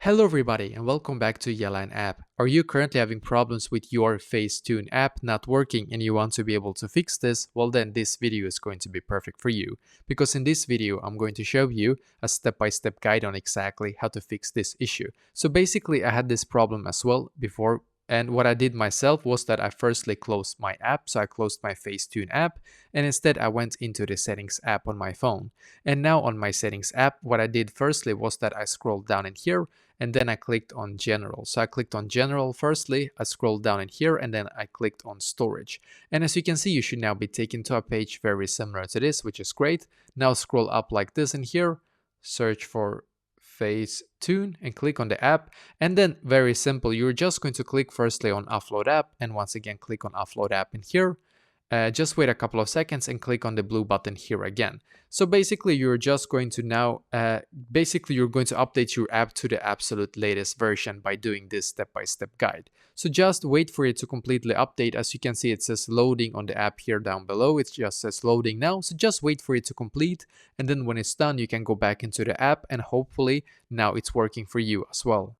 Hello everybody and welcome back to Yalan app. Are you currently having problems with your Facetune app not working and you want to be able to fix this? Well then this video is going to be perfect for you, because in this video I'm going to show you a step-by-step guide on exactly how to fix this issue. So basically I had this problem as well before, and what I did myself was that I firstly closed my app. So I closed my Facetune app and instead I went into the settings app on my phone. And now on my settings app, what I did firstly was that I scrolled down in here and then I clicked on general. So I clicked on general firstly, I scrolled down in here and then I clicked on storage. And as you can see, you should now be taken to a page very similar to this, which is great. Now scroll up like this in here, search for Facetune and click on the app, and then very simple, you're just going to click firstly on offload app and once again click on offload app in here. Just wait a couple of seconds and click on the blue button here again. So basically you're just going to now you're going to update your app to the absolute latest version by doing this step-by-step guide. So just wait for it to completely update. As you can see, it says loading on the app here down below. It just says loading now, so just wait for it to complete, and then when it's done you can go back into the app and hopefully now it's working for you as well.